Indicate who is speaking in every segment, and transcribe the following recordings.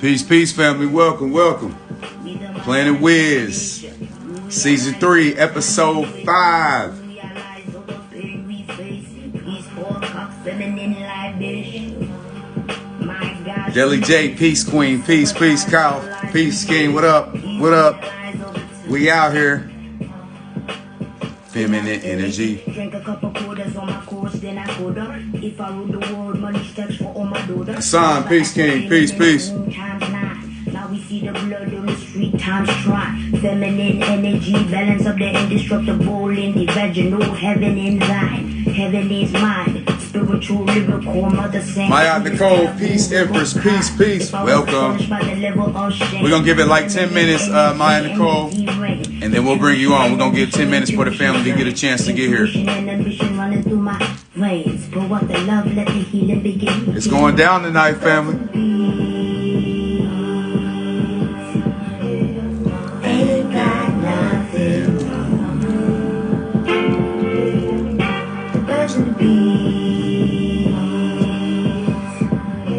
Speaker 1: Peace, peace, family. Welcome, welcome. Planet Wiz, Season 3, Episode 5. Deli J, Peace Queen, peace, peace, Kyle, peace, King. What up? What up? We out here. Feminine energy. Son, peace, King, peace, peace. Now we see the blood on the street, times try. Feminine energy, balance of the indestructible in the vaginal. Heaven in thine, heaven is mine. Spiritual, lyrical, mother saying. Maya Nicole, peace, Empress, peace, peace. Welcome. We're going to give it like 10 minutes, Maya Nicole. And then we'll bring you on. We're going to give 10 minutes for the family to get a chance to get here. It's going down tonight, family.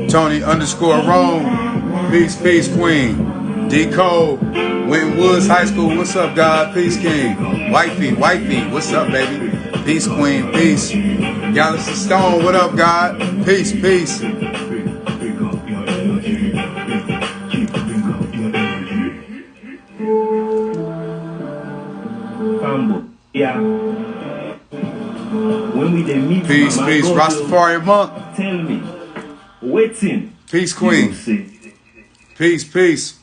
Speaker 1: Tony _ Rome, peace, peace, Queen. D Cole, Winton Woods High School, what's up, God? Peace, King. Wifey, what's up, baby? Peace, Queen, peace. Galaxy Stone, what up, God? Peace, peace. Peace, peace, Rastafari Monk.
Speaker 2: Tell me, waiting.
Speaker 1: Peace, Queen. Peace, peace.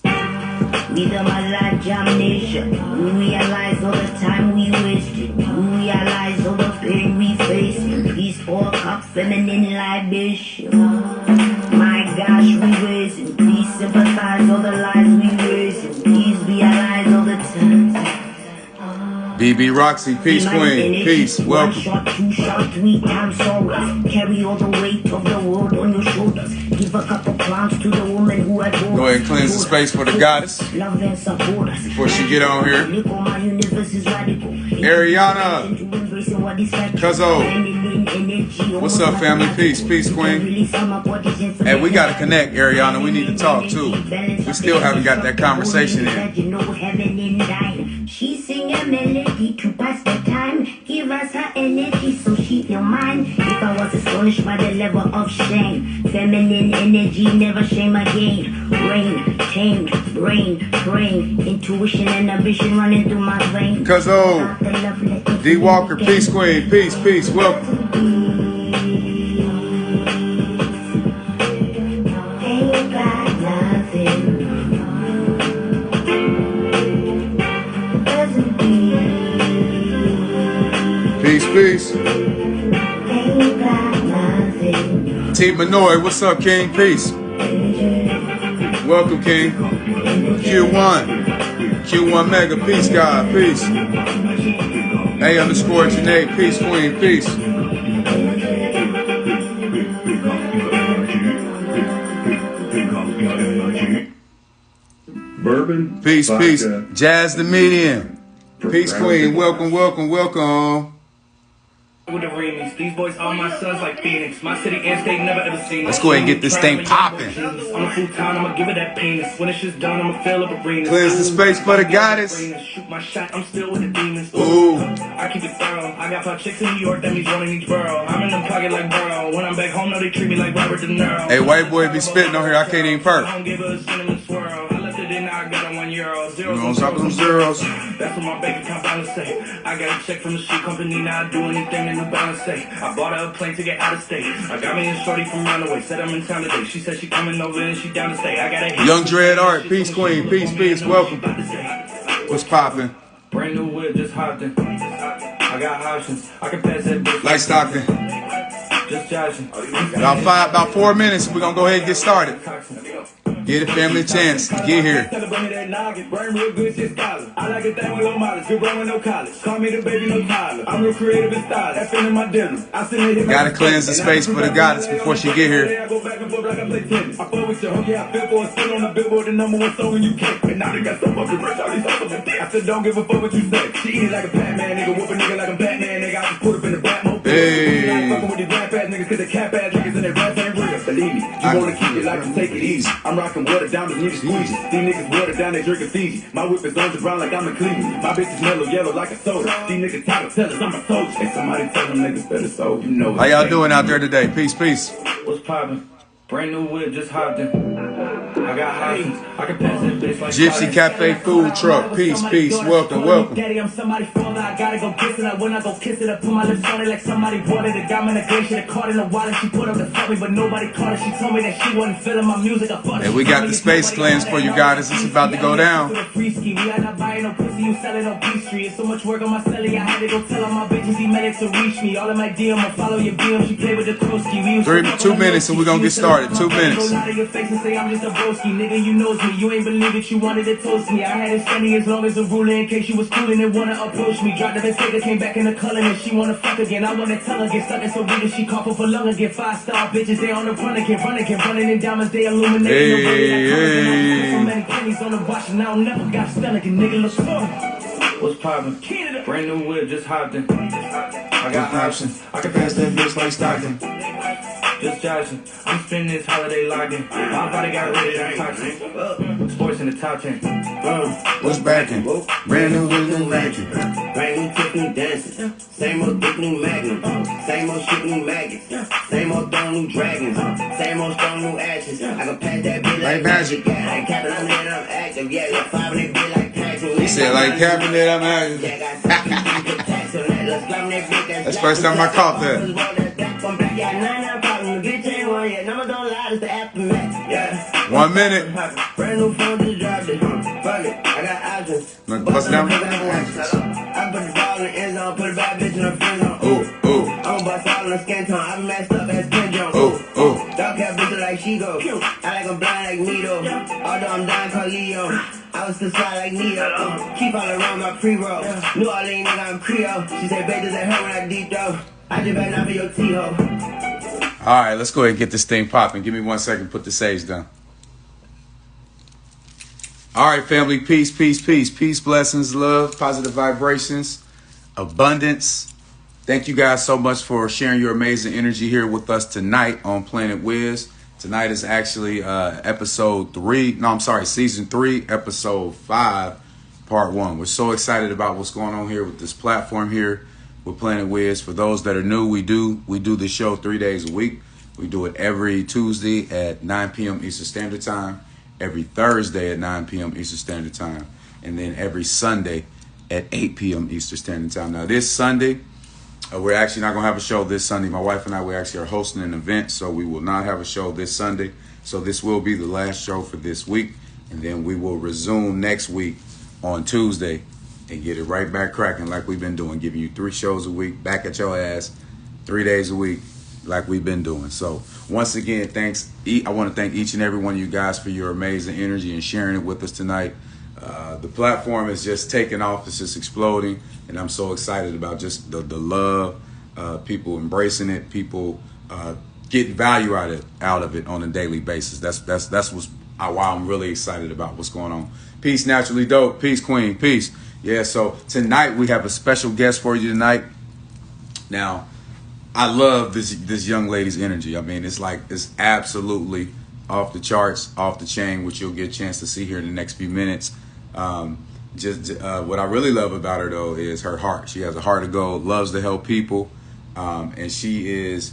Speaker 3: We done my life domination. We realize all the time we wasted. We realize all the pain we facing. Peace for cup, feminine libation. My gosh, we raising. Please sympathize all the lies we raising. Please realize all the time.
Speaker 1: BB Roxy, peace, Queen, peace, welcome.
Speaker 3: 1 shot, 2 shot, 3 times sorrows. Carry all the weight of the world on your shoulders. Give a couple crowns to the woman who had
Speaker 1: Go ahead and cleanse the space for the goddess
Speaker 3: love and support us.
Speaker 1: Before she get on here. Ariana, Cuzzo, what's up, family? Peace, peace, Queen. Hey, we gotta connect, Ariana. We need to talk too. We still haven't got that conversation in.
Speaker 3: She sing a melody to pass the time. Give us her energy so she feel mine. If I was astonished by the level of shame, feminine energy, never shame again. Rain, tamed, brain, praying, intuition and ambition running through my veins.
Speaker 1: Cuzzo, D Walker, peace, Queen, peace, peace, welcome.
Speaker 3: Ain't got nothing.
Speaker 1: Peace, peace. T Manoy, what's up, King? Peace. Welcome, King. Q1 Mega, peace, God, peace. A _ Janae, peace, Queen, peace.
Speaker 2: Bourbon,
Speaker 1: peace,
Speaker 2: vodka,
Speaker 1: peace. Jazz the Median, peace, Queen. Welcome, welcome, welcome.
Speaker 4: With the remix, these boys are my sons like Phoenix. My city and state never ever seen.
Speaker 1: Let's go ahead and get this thing popping.
Speaker 4: On a full time, I'ma give it that penis. When it's just done, I'ma fill up arenas.
Speaker 1: Cleanse the space for the goddess.
Speaker 4: Shoot my shot, I'm still with the demons.
Speaker 1: Ooh.
Speaker 4: I keep it thorough. I got 5 chicks in New York, that means one in each borough. I'm in them pocket like Burrow. When I'm back home, no, they treat me like Robert De Niro.
Speaker 1: Hey, white boy be spitting on here. I can't even perk.
Speaker 4: I don't give a cinnamon swirl. I left it in, I got a €1.
Speaker 1: You on top of them zeros.
Speaker 4: That's what my bank account balance say. I got a check from the shoe company, now I do anything the New Balance say. I bought her a plane to get out of state. I got me a shorty from Runaway, said I'm in town today. She said she coming over and she down to stay. I got a
Speaker 1: Young Dread Art, peace, Queen, peace, peace, welcome. What's poppin'?
Speaker 4: Brand new whip, just hopped in. I got options. I can pass that bitch.
Speaker 1: Like Stockton.
Speaker 4: Just joshing.
Speaker 1: About 4 minutes. We're gonna go ahead and get started. Give the family a chance to get here.
Speaker 4: I like a thing with no mileage, good run with no college. Call me the baby, no Tyler. I'm real creative and stylish. That's in my denim.
Speaker 1: Gotta cleanse the space for the goddess before she get here.
Speaker 4: I go back and forth like I play tennis. I fuck with your hook, yeah, I feel for a still on the billboard, the #1 song and you can't. And now they got so fucking rich, all these hustles and dick. I said don't give a fuck what you say. She eat it like a Batman, nigga, whoop a nigga like a Batman, nigga. I just put up in the Batmobile.
Speaker 1: Hey.
Speaker 4: I'm fucking with these rap ass niggas, cause they cap ass niggas and their raps ain't real. Believe me. wanna keep it like to take it easy. I'm rocking water diamonds, need to squeeze. These niggas water down, they drinking Fiji. My whip is on the ground like I'm in Cleveland. My bitch is mellow yellow like a soda. These niggas tired of tellers, I'm a soldier. And somebody tell them niggas better so you know.
Speaker 3: How y'all doing out there today? Peace, peace.
Speaker 4: What's poppin'? Brand new whip, just hopped in. I got options. I can pass that bitch like
Speaker 3: Gypsy Cafe food truck. Peace, peace. Welcome, welcome.
Speaker 4: Daddy, I'm somebody father. I gotta go kiss it. I when I go kiss it, I put my lips on it like somebody watered it. Got me in the glacier, the card in the wallet. She put up the fuck me, but nobody caught her. She told me that she wasn't feeling my music. I fucked.
Speaker 3: And we got the space cleanse for you guys. It's about to go down.
Speaker 4: We are not buying no pussy, you selling no peace street. It's so much work on my celly. I had to go tell all my bitches he meant it to reach me. All in my DM, I follow your BM. She play with the Kroski.
Speaker 3: 2 minutes and we're gonna get started. 2 minutes.
Speaker 4: Your face and say I'm just a broski, nigga. You knows me. You ain't believe it. You wanted to toast me. I had it standing as long as a ruler in case you was fooling and wanna approach me. Dropped the mistake, came back in the color and she wanna fuck again. I wanna tell her get stuck in so real that she cough up for lung again. 5-star bitches they on the run again, running in diamonds they illuminate.
Speaker 3: Hey.
Speaker 4: So many pennies on the watch and I don't never got stuck again, nigga. Look for what's poppin'? Brand new whip, just hopped in. I got options. I can pass that bitch like Stockton. Just joshing. I'm spending this holiday locked in. My body got rid of that toxin. Sports in the top 10.
Speaker 3: What's backing? Brand new with new vacuum.
Speaker 5: Brand new Tiffany dancing. Same old dick, new magnum. Same old shit, new maggots. Same old throne, new dragons. Same old stone, new ashes. I can pass that bitch like
Speaker 3: magic.
Speaker 5: Yeah, like capping, I'm in, I'm active. Yeah, like 5 and that bitch like taxing.
Speaker 3: He said like cabinet, I'm out. That's the first time I caught that. 1 minute.
Speaker 5: Brand new phone just dropped it. Fuck it, I got options.
Speaker 3: Bust down.
Speaker 5: I put the ball in the end zone, put a bad bitch in the friend zone.
Speaker 3: Oh, oh,
Speaker 5: I'm a bust all in the skin tone. I been messed up as Ken Jones.
Speaker 3: oh, oh.
Speaker 5: Dog cat bitch like she go. I like 'em blind like Nito. Although I'm dying called Leo. I was still slide like Neo. Keep all around my pre-roll. New Orleans nigga, I'm Creole. She said, babe, does that hurt when I deep though? I just back down for your T-ho.
Speaker 3: All right, let's go ahead and get this thing popping. Give me 1 second, put the sage down. All right, family, peace, peace, peace. Peace, blessings, love, positive vibrations, abundance. Thank you guys so much for sharing your amazing energy here with us tonight on Planet Wiz. Tonight is actually season 3, episode 5, part 1. We're so excited about what's going on here with this platform here with Planet Wiz. For those that are new, we do the show 3 days a week. We do it every Tuesday at 9 p.m. Eastern Standard Time, every Thursday at 9 p.m. Eastern Standard Time, and then every Sunday at 8 p.m. Eastern Standard Time. Now, this Sunday, we're actually not going to have a show this Sunday. My wife and I, we actually are hosting an event, so we will not have a show this Sunday. So this will be the last show for this week, and then we will resume next week on Tuesday and get it right back cracking like we've been doing, giving you 3 shows a week, back at your ass, 3 days a week like we've been doing. So once again, thanks. I want to thank each and every one of you guys for your amazing energy and sharing it with us tonight. The platform is just taking off. It's just exploding. And I'm so excited about just the love, people embracing it, people getting value out of it on a daily basis. That's why I'm really excited about what's going on. Peace, Naturally Dope. Peace, Queen. Peace. Yeah, so tonight we have a special guest for you tonight. Now, I love this young lady's energy. I mean, it's absolutely off the charts, off the chain, which you'll get a chance to see here in the next few minutes. What I really love about her, though, is her heart. She has a heart of gold, loves to help people, and she's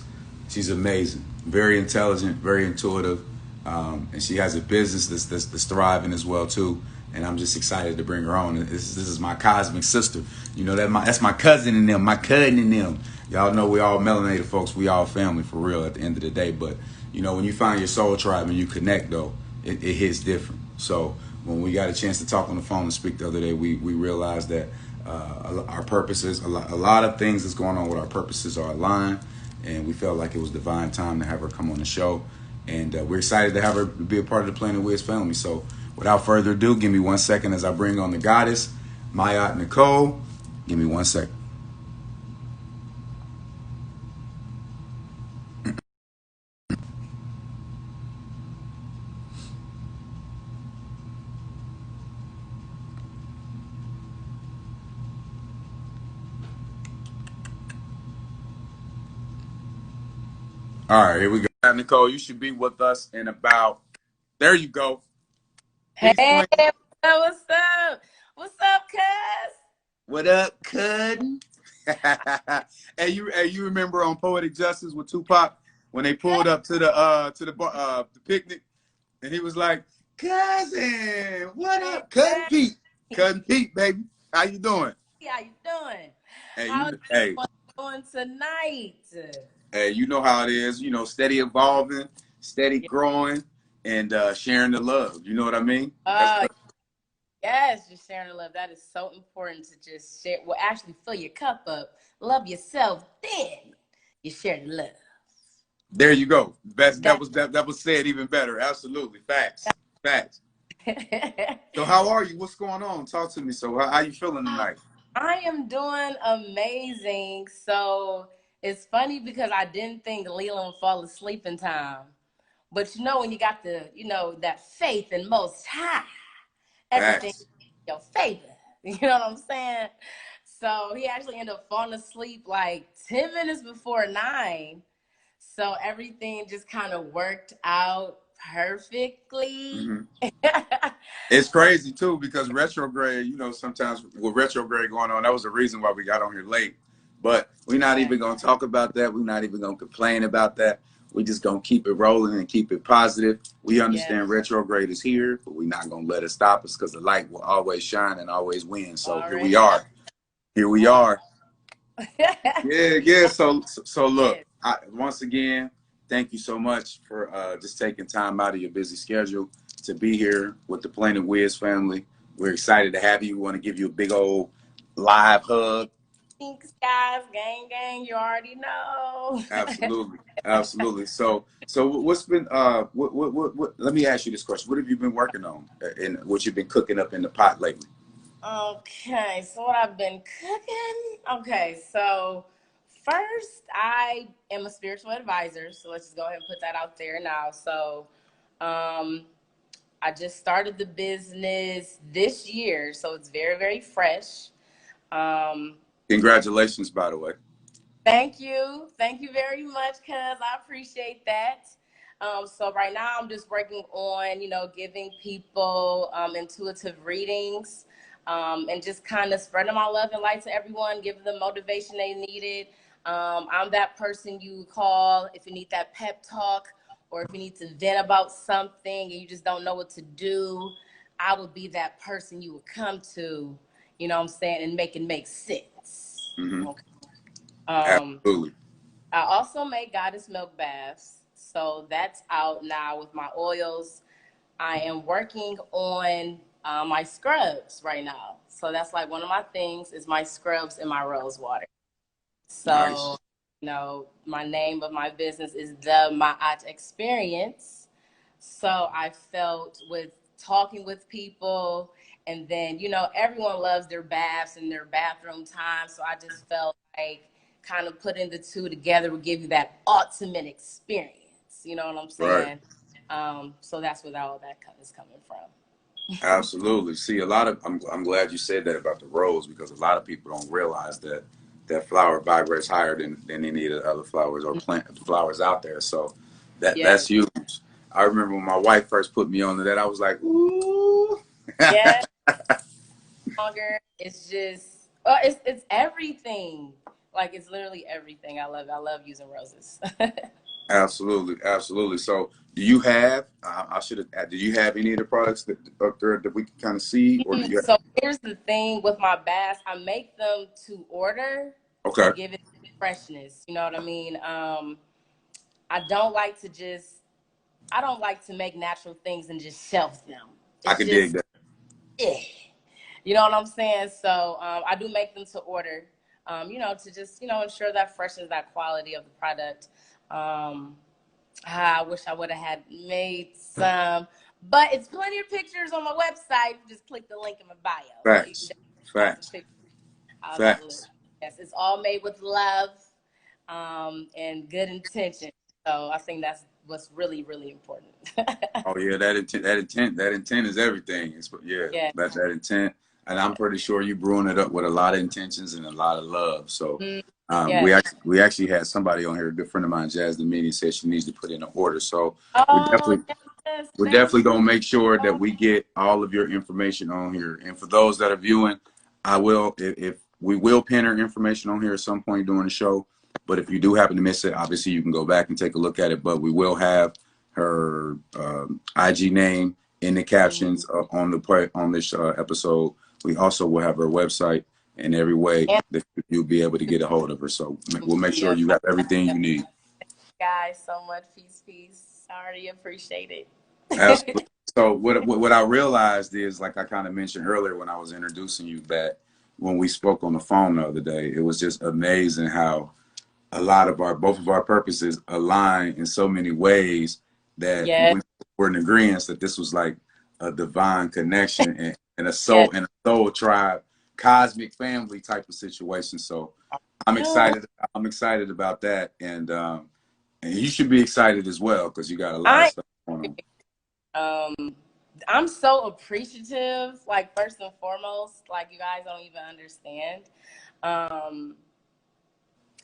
Speaker 3: amazing, very intelligent, very intuitive, and she has a business that's thriving as well, too. And I'm just excited to bring her on. This is my cosmic sister. You know, that's my cousin in them, my cousin in them. Y'all know we all melanated folks. We all family for real at the end of the day. But, you know, when you find your soul tribe and you connect, though, it hits different. So when we got a chance to talk on the phone and speak the other day, we realized that our purposes, a lot of things that's going on with our purposes are aligned. And we felt like it was divine time to have her come on the show. And we're excited to have her be a part of the Planet Wiz family. So without further ado, give me 1 second as I bring on the goddess, Mayat Nicole. Give me 1 second. All right, here we go. Nicole, you should be with us in about. There you go.
Speaker 6: Hey,
Speaker 3: Peace, Queen.
Speaker 6: what's up? What's up, cuz?
Speaker 3: What up, cud? Hey, you remember on Poetic Justice with Tupac when they pulled up to the picnic, and he was like, "Cousin, what up, Cousin Pete? Cousin Pete, baby, how you doing?
Speaker 6: How you doing?
Speaker 3: Hey,
Speaker 6: How's
Speaker 3: hey,
Speaker 6: doing tonight?
Speaker 3: hey, you know how it is. You know, steady evolving, steady growing, and sharing the love. You know what I mean?
Speaker 6: Yes, just sharing the love. That is so important to just share. Well, actually, fill your cup up. Love yourself, then you share the love.
Speaker 3: There you go. That was said even better. Absolutely, facts. So how are you? What's going on? Talk to me. So how you feeling tonight?
Speaker 6: I am doing amazing. So it's funny because I didn't think Leland would fall asleep in time. But you know, when you got that faith in Most High, everything
Speaker 3: Facts.
Speaker 6: in your favor. You know what I'm saying? So he actually ended up falling asleep like 10 minutes before 9. So everything just kind of worked out perfectly.
Speaker 3: Mm-hmm. It's crazy too because retrograde, you know, sometimes with retrograde going on, that was the reason why we got on here late. But we're not even going to talk about that. We're not even going to complain about that. We're just going to keep it rolling and keep it positive. We understand retrograde is here, but we're not going to let it stop us because the light will always shine and always win. So here we are. Here we are. Yeah. So look, once again, thank you so much for just taking time out of your busy schedule to be here with the Planet Wiz family. We're excited to have you. We want to give you a big old live hug.
Speaker 6: Thanks, guys. Gang, you already know.
Speaker 3: Absolutely. So what's been what let me ask you this question. What have you been working on and what you've been cooking up in the pot lately?
Speaker 6: Okay, so what I've been cooking. Okay, so first, I am a spiritual advisor, so let's just go ahead and put that out there now. So, I just started the business this year, so it's very, very fresh.
Speaker 3: Congratulations, by the way.
Speaker 6: Thank you very much, cuz I appreciate that. So right now I'm just working on, giving people intuitive readings. And just kind of spreading my love and light to everyone, giving them motivation they needed. I'm that person you call if you need that pep talk or if you need to vent about something and you just don't know what to do. I would be that person you would come to, you know what I'm saying, and make it make sense.
Speaker 3: Mm-hmm.
Speaker 6: Okay.
Speaker 3: Absolutely.
Speaker 6: I also make goddess milk baths. So that's out now with my oils. I am working on my scrubs right now. So that's like one of my things is my scrubs and my rose water. So,
Speaker 3: nice.
Speaker 6: My name of my business is the Ma'at Experience. So I felt with talking with people and then, everyone loves their baths and their bathroom time. So I just felt like kind of putting the two together would give you that ultimate experience. You know what I'm saying? Right. So that's where all that is coming from.
Speaker 3: Absolutely. See, I'm glad you said that about the rose because a lot of people don't realize that flower vibrates higher than any of the other flowers or plant flowers out there. So that's huge. I remember when my wife first put me onto that, I was like, ooh.
Speaker 6: Yeah. Longer. It's just, it's everything. Like it's literally everything. I love using roses.
Speaker 3: Absolutely. So, do you have? Do you have any of the products that up there that we can kind of see, or do you?
Speaker 6: So here's the thing with my baths, I make them to order.
Speaker 3: Okay.
Speaker 6: To give it freshness. You know what I mean? I don't like to make natural things and just shelf them.
Speaker 3: I can dig that.
Speaker 6: Yeah. You know what I'm saying? So I do make them to order. To just ensure that freshness, that quality of the product. I wish I would have had made some, but it's plenty of pictures on my website. Just click the link in my bio.
Speaker 3: Facts.
Speaker 6: Yes, it's all made with love and good intention. So I think that's what's really, really important.
Speaker 3: Oh yeah, that intent is everything. That's that intent, and I'm pretty sure you brewing it up with a lot of intentions and a lot of love. So We
Speaker 6: Yes.
Speaker 3: actually had somebody on here, a good friend of mine, Jazz the Media, said she needs to put in an order. So we're
Speaker 6: Oh,
Speaker 3: definitely
Speaker 6: yes.
Speaker 3: we're
Speaker 6: Thank
Speaker 3: definitely gonna make sure that
Speaker 6: you.
Speaker 3: we get all of your information on here. And for those that are viewing, I will if we will pin her information on here at some point during the show. But if you do happen to miss it, obviously you can go back and take a look at it. But we will have her IG name in the captions on this episode. We also will have her website in every way
Speaker 6: And
Speaker 3: that you'll be able to get a hold of her. So we'll make sure
Speaker 6: yes,
Speaker 3: you got everything you need.
Speaker 6: guys, so much. Peace. I already appreciate it.
Speaker 3: Absolutely. So what I realized is, like I kind of mentioned earlier when I was introducing you, that when we spoke on the phone the other day, it was just amazing how both of our purposes align in so many ways that
Speaker 6: Yes,
Speaker 3: we were in agreement that this was like a divine connection and a
Speaker 6: yes.
Speaker 3: soul tribe, cosmic family type of situation. So I'm excited. I'm excited about that, and you should be excited as well because you got a lot of
Speaker 6: I
Speaker 3: stuff going on.
Speaker 6: I'm so appreciative, like first and foremost, like you guys don't even understand.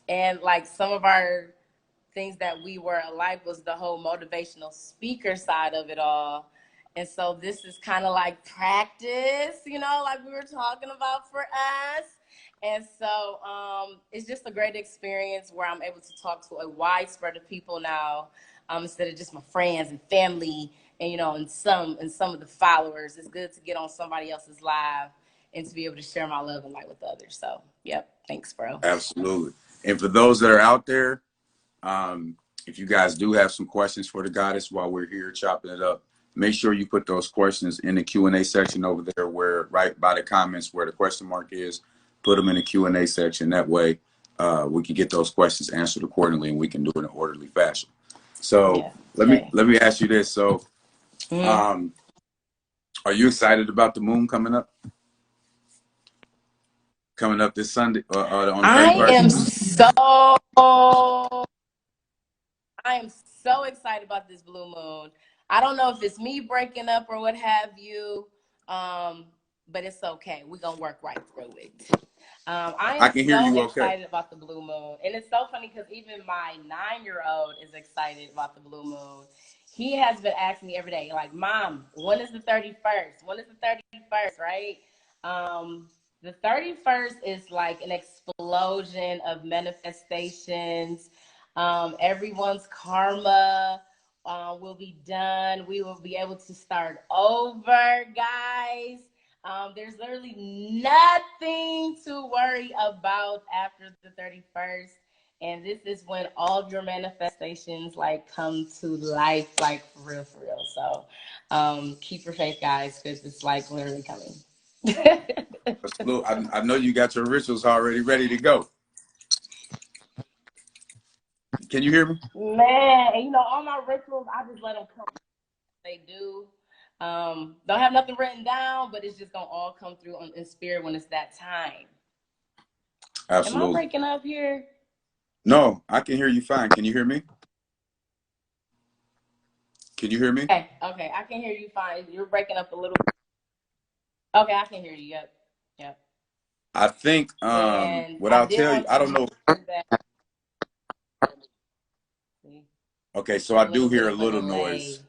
Speaker 6: And like some of our things that we were alike was the whole motivational speaker side of it all. And so this is kind of like practice, like we were talking about for us. And so it's just a great experience where I'm able to talk to a wide spread of people now, instead of just my friends and family and and some of the followers. It's good to get on somebody else's live and to be able to share my love and light with others. So yep, thanks, bro.
Speaker 3: Absolutely. And for those that are out there, if you guys do have some questions for the goddess while we're here chopping it up, make sure you put those questions in the Q&A section over there, where right by the comments where the question mark is. Put them in the Q&A section. That way we can get those questions answered accordingly, and we can do it in an orderly fashion. So let me ask you this. So are you excited about the moon coming up? Coming up this Sunday on the 31st?
Speaker 6: I am so excited about this blue moon. I don't know if it's me breaking up or what have you, but it's okay. We're going to work right through it. I
Speaker 3: can hear you okay.
Speaker 6: Excited about the blue moon. And it's so funny because even my 9-year-old is excited about the blue moon. He has been asking me every day, like, Mom, when is the 31st? When is the 31st, right? The 31st is like an explosion of manifestations. Everyone's karma will be done. We will be able to start over, guys. There's literally nothing to worry about after the 31st. And this is when all of your manifestations like come to life, like for real. So keep your faith, guys, because it's like literally coming.
Speaker 3: I know you got your rituals already ready to go. Can you hear me?
Speaker 6: Man, all my rituals, I just let them come. They do. Don't have nothing written down, but it's just gonna all come through in spirit when it's that time.
Speaker 3: Absolutely.
Speaker 6: Am I breaking up here?
Speaker 3: No, I can hear you fine. Can you hear me? Can you hear me?
Speaker 6: Okay, I can hear you fine. You're breaking up a little. Okay, I can hear you. Yep.
Speaker 3: I think what I'll tell you, I don't know. Okay, so I do hear a little noise.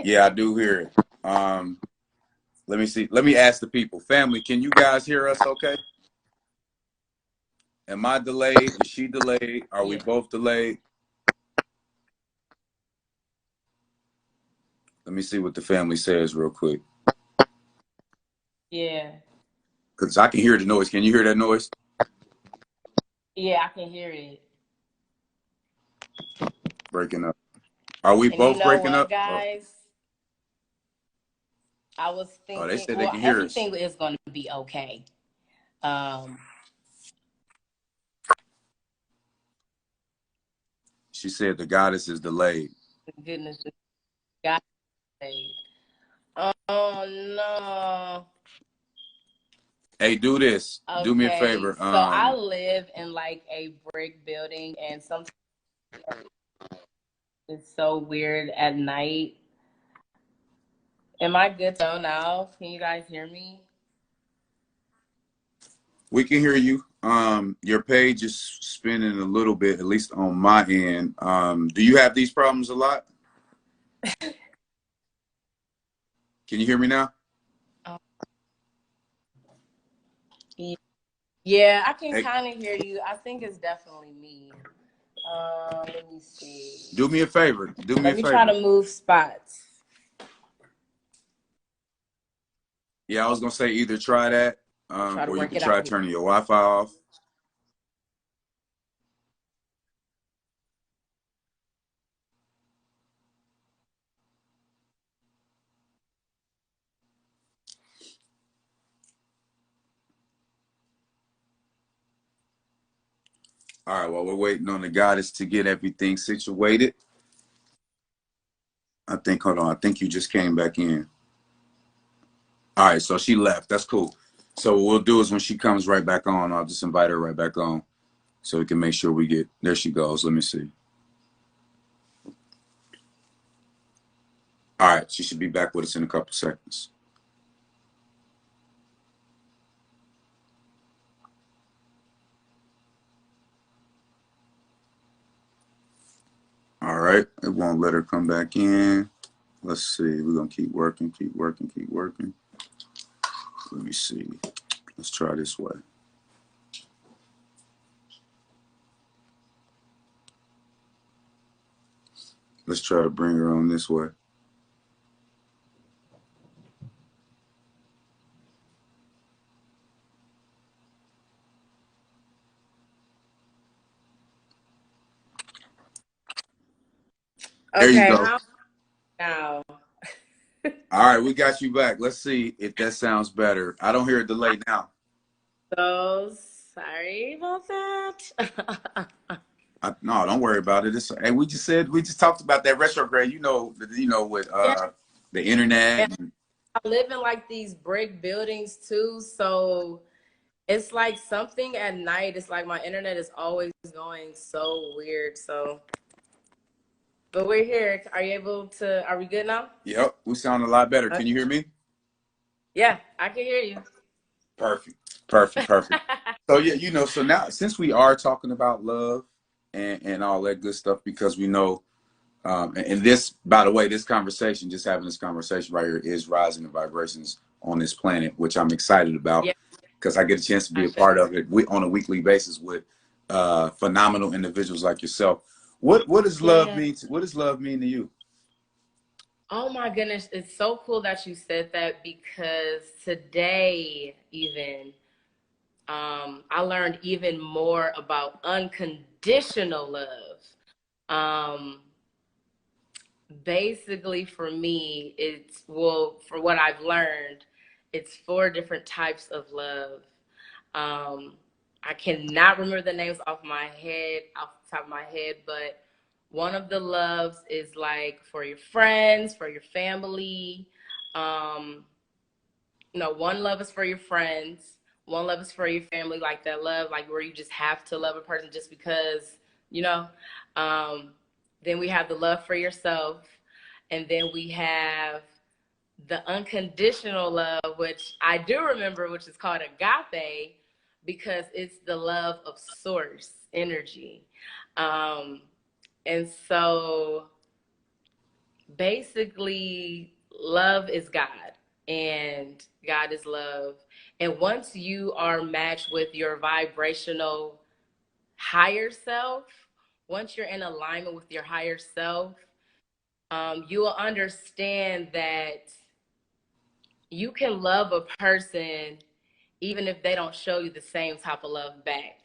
Speaker 3: Yeah, I do hear it. Let me see. Let me ask the people. Family, can you guys hear us okay? Am I delayed? Is she delayed? Are we both delayed? Let me see what the family says real quick.
Speaker 6: Yeah.
Speaker 3: Because I can hear the noise. Can you hear that noise?
Speaker 6: Yeah, I can hear it.
Speaker 3: Breaking up. Are we both breaking up?
Speaker 6: Guys? I was thinking,
Speaker 3: they said they can hear us.
Speaker 6: Everything is going to be okay.
Speaker 3: She said the goddess is delayed.
Speaker 6: Goodness, God is delayed. Oh no.
Speaker 3: Hey, do this. Okay. Do me a favor.
Speaker 6: So I live in like a brick building, and sometimes it's so weird at night. Am I good to go now? Can you guys hear me?
Speaker 3: We can hear you. Your page is spinning a little bit, at least on my end. Do you have these problems a lot? Can you hear me now?
Speaker 6: Yeah, I can kind of hear you. I think it's definitely me. Let me see.
Speaker 3: Do me a favor.
Speaker 6: Let me try to move spots.
Speaker 3: Yeah, I was gonna say either try that, or you can try turning your Wi-Fi off. All right, well, we're waiting on the goddess to get everything situated. Hold on, I think you just came back in. All right, so she left. That's cool. So what we'll do is when she comes right back on, I'll just invite her right back on so we can make sure we get, there she goes. Let me see. All right, she should be back with us in a couple seconds. All right, it won't let her come back in. Let's see, we're gonna keep working. Let me see, let's try this way. Let's try to bring her on this way. There you go.
Speaker 6: Now.
Speaker 3: All right, we got you back. Let's see if that sounds better. I don't hear a delay now.
Speaker 6: So sorry about that.
Speaker 3: No, don't worry about it. Hey, we just talked about that retrograde. You know, with the internet.
Speaker 6: Yeah. I live in like these brick buildings too, so it's like something at night. It's like my internet is always going so weird. So, but we're here. Are we good now?
Speaker 3: Yep, we sound a lot better. Can you hear me?
Speaker 6: Yeah, I can hear you.
Speaker 3: Perfect. So yeah, so now since we are talking about love and all that good stuff, because we know, and this, by the way, just having this conversation right here is rising the vibrations on this planet, which I'm excited about because I get a chance to be a part of it on a weekly basis with phenomenal individuals like yourself. What does love mean? What does love mean to you?
Speaker 6: Oh my goodness, it's so cool that you said that, because today even I learned even more about unconditional love. Basically for me, for what I've learned, it's 4 different types of love. I cannot remember the names off the top of my head, but one of the loves is like for your friends, for your family. One love is for your friends, one love is for your family, like that love, like where you just have to love a person just because, then we have the love for yourself, and then we have the unconditional love, which I do remember, which is called agape, because it's the love of source energy. And so basically love is God and God is love. And once you are matched with your vibrational higher self, once you're in alignment with your higher self, you will understand that you can love a person even if they don't show you the same type of love back.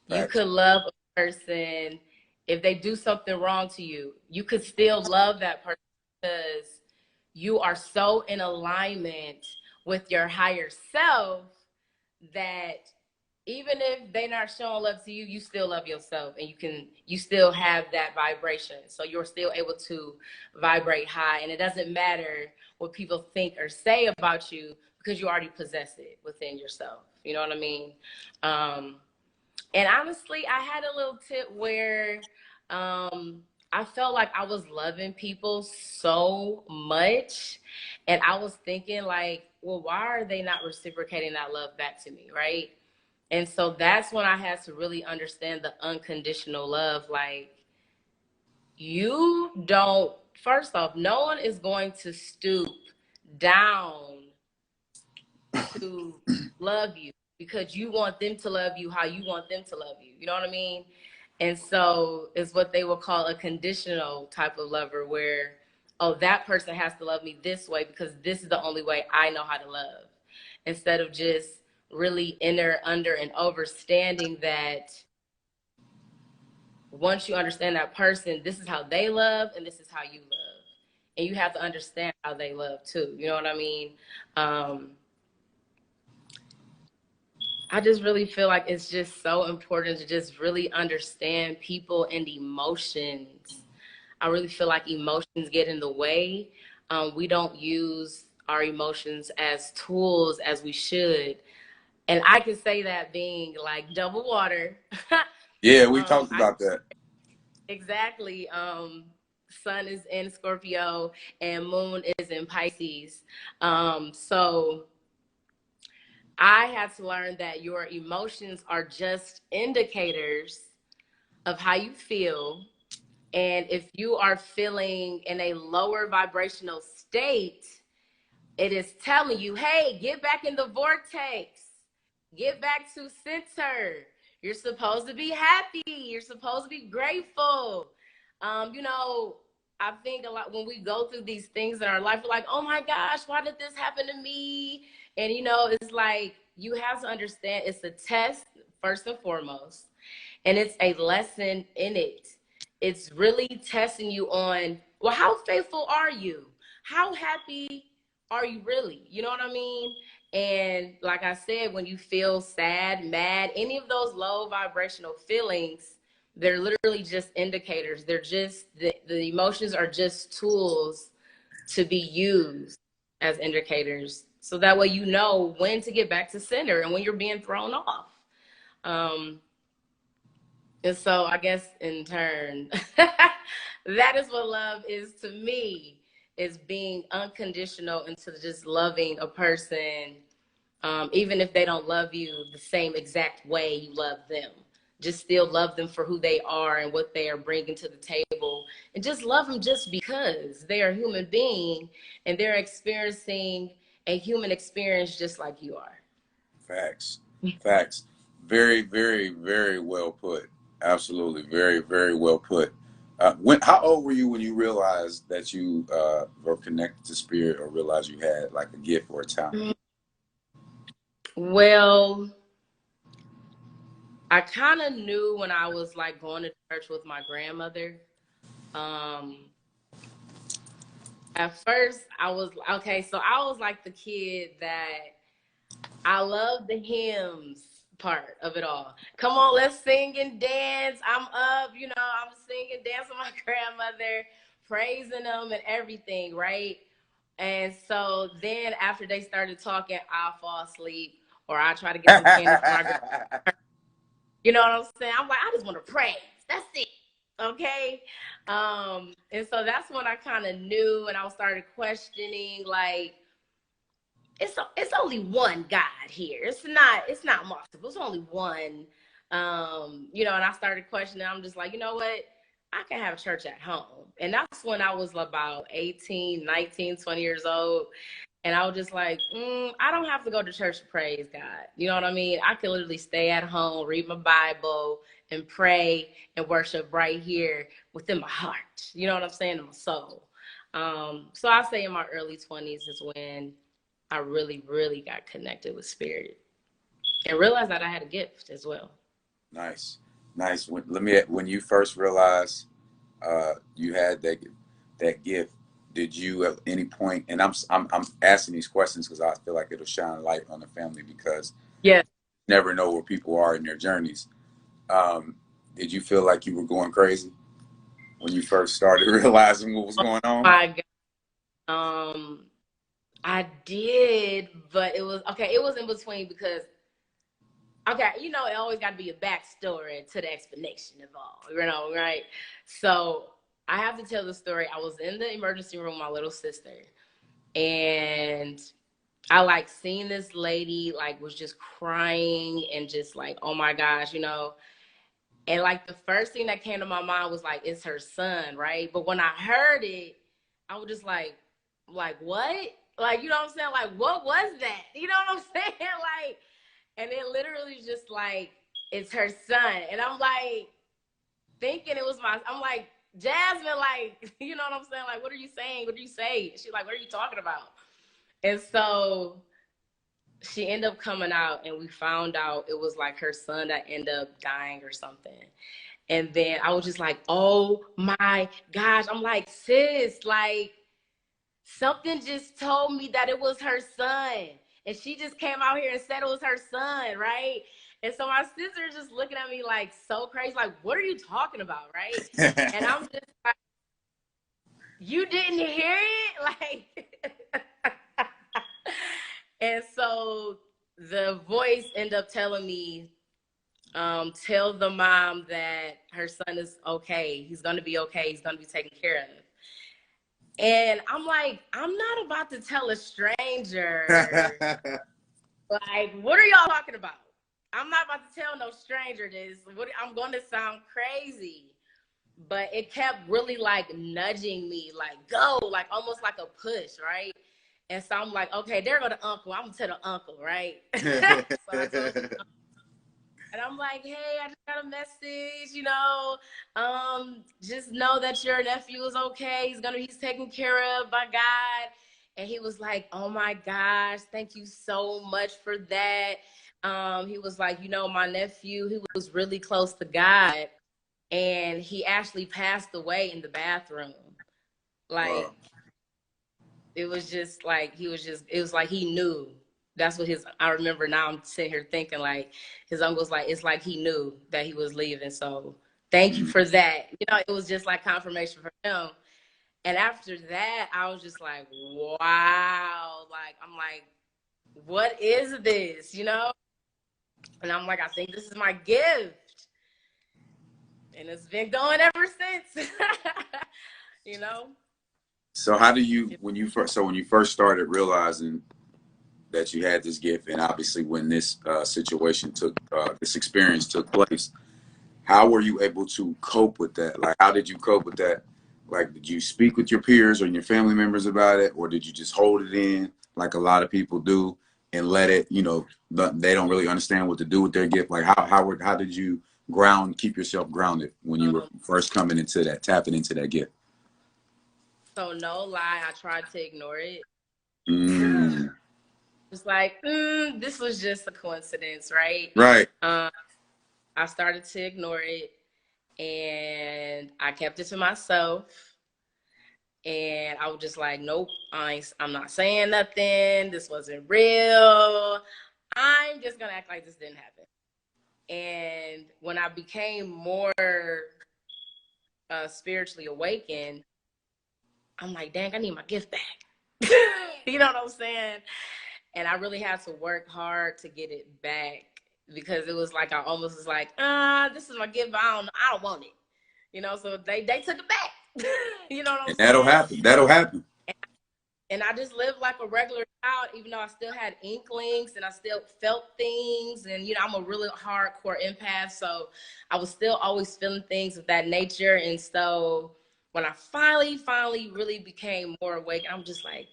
Speaker 6: You could love a person if they do something wrong to you. You could still love that person because you are so in alignment with your higher self that even if they're not showing love to you, you still love yourself, and you still have that vibration. So you're still able to vibrate high, and it doesn't matter what people think or say about you because you already possess it within yourself. You know what I mean? And honestly, I had a little tip where I felt like I was loving people so much, and I was thinking like, well, why are they not reciprocating that love back to me, right? And so that's when I had to really understand the unconditional love. Like, you don't, first off, no one is going to stoop down to love you because you want them to love you how you want them to love you. You know what I mean? And so it's what they will call a conditional type of lover where, oh, that person has to love me this way because this is the only way I know how to love. Instead of just really inner, under, and overstanding that once you understand that person, this is how they love and this is how you love. And you have to understand how they love too. You know what I mean? I just really feel like it's just so important to just really understand people and emotions. I really feel like emotions get in the way. We don't use our emotions as tools as we should. And I can say that being like double water.
Speaker 7: Yeah, we talked about that.
Speaker 6: Exactly. Sun is in Scorpio and moon is in Pisces. So I had to learn that your emotions are just indicators of how you feel. And if you are feeling in a lower vibrational state, it is telling you, hey, get back in the vortex, get back to center. You're supposed to be happy. You're supposed to be grateful. You know, I think a lot when we go through these things in our life, we're like, oh my gosh, why did this happen to me? And, you know, it's like you have to understand it's a test, first and foremost, and it's a lesson in it. It's really testing you on, well, how faithful are you? How happy are you really? You know what I mean? And like I said, when you feel sad, mad, any of those low vibrational feelings, they're literally just indicators. They're just, the emotions are just tools to be used as indicators. So that way you know when to get back to center and when you're being thrown off. And so I guess in turn, that is what love is to me, is being unconditional into just loving a person, even if they don't love you the same exact way you love them. Just still love them for who they are and what they are bringing to the table. And just love them just because they are a human being and they're experiencing a human experience just like you are.
Speaker 7: Facts. Facts. Very, very, very well put. Absolutely. Very, very well put. How old were you when you realized that you were connected to spirit or realized you had like a gift or a talent?
Speaker 6: Well, I kind of knew when I was like going to church with my grandmother. At first I was, okay, so I was like the kid that I love the hymns part of it all. Come on, let's sing and dance. I'm up, you know, I'm singing, dancing with my grandmother, praising them and everything, right? And so then after they started talking, I'll fall asleep or I try to get some candy from my grandmother. You know what I'm saying? I'm like, I just want to praise. That's it. Okay. And so that's when I kind of knew and I started questioning, like, it's only one God here. It's not multiple. It's only one. You know, and I started questioning. I'm just like, you know what? I can have church at home. And that's when I was about 18, 19, 20 years old. And I was just like, I don't have to go to church to praise God. You know what I mean? I can literally stay at home, read my Bible, and pray and worship right here within my heart. You know what I'm saying? In my soul. So I say in my early 20s is when I really, really got connected with spirit and realized that I had a gift as well.
Speaker 7: Nice. Nice. When you first realized you had that gift, did you at any point, and I'm asking these questions because I feel like it'll shine a light on the family because
Speaker 6: yeah,
Speaker 7: never know where people are in their journeys. Did you feel like you were going crazy when you first started realizing what was going on?
Speaker 6: My God. I did, but it was okay. It was in between because, okay, you know, it always got to be a backstory to the explanation of all, you know, right? So I have to tell the story. I was in the emergency room with my little sister, and I like seen this lady like was just crying and just like, oh my gosh, you know. And like the first thing that came to my mind was like, it's her son, right? But when I heard it, I was just like what? Like, you know what I'm saying? Like, what was that? You know what I'm saying? Like, and it literally just like, it's her son. And I'm like thinking it was I'm like, Jasmine, like, you know what I'm saying? Like, what are you saying? What do you say? She's like, what are you talking about? And so she ended up coming out and we found out it was like her son that ended up dying or something. And then I was just like, oh my gosh. I'm like, sis, like something just told me that it was her son. And she just came out here and said it was her son, right? And so my sister is just looking at me like so crazy, like, what are you talking about, right? And I'm just like, you didn't hear it? Like, and so the voice ended up telling me, tell the mom that her son is okay. He's going to be okay. He's going to be taken care of. And I'm like, I'm not about to tell a stranger. Like, what are y'all talking about? I'm not about to tell no stranger this. I'm going to sound crazy. But it kept really like nudging me, like, go, like almost like a push, right? And so I'm like, okay, there go the uncle. I'm going to tell the uncle, right? So I told the uncle. And I'm like, hey, I just got a message, you know, just know that your nephew is okay. He's taken care of by God. And he was like, oh my gosh, thank you so much for that. He was like, you know, my nephew, he was really close to God. And he actually passed away in the bathroom. Like, wow. It was just like, it was like he knew. That's what I remember now. I'm sitting here thinking like his uncle's like, it's like he knew that he was leaving. So thank you for that. You know, it was just like confirmation for him. And after that, I was just like, wow. Like, I'm like, what is this? You know? And I'm like, I think this is my gift. And it's been going ever since, you know?
Speaker 7: So how do you, when you first started realizing that you had this gift, and obviously when this this experience took place, how were you able to cope with that? Like, how did you cope with that? Like, did you speak with your peers or your family members about it, or did you just hold it in like a lot of people do and let it, you know, they don't really understand what to do with their gift? Like, how did you keep yourself grounded when you were first coming into that, tapping into that gift?
Speaker 6: So no lie, I tried to ignore it. It's like, this was just a coincidence, right?
Speaker 7: Right.
Speaker 6: I started to ignore it, and I kept it to myself. And I was just like, nope, I'm not saying nothing. This wasn't real. I'm just gonna act like this didn't happen. And when I became more spiritually awakened, I'm like, dang, I need my gift back. You know what I'm saying? And I really had to work hard to get it back, because it was like, I almost was like, this is my gift, but I don't want it. You know, so they took it back. You know what I'm saying?
Speaker 7: That'll happen.
Speaker 6: And I just lived like a regular child, even though I still had inklings and I still felt things. And, you know, I'm a really hardcore empath. So I was still always feeling things of that nature. And so when I finally really became more awake, I'm just like,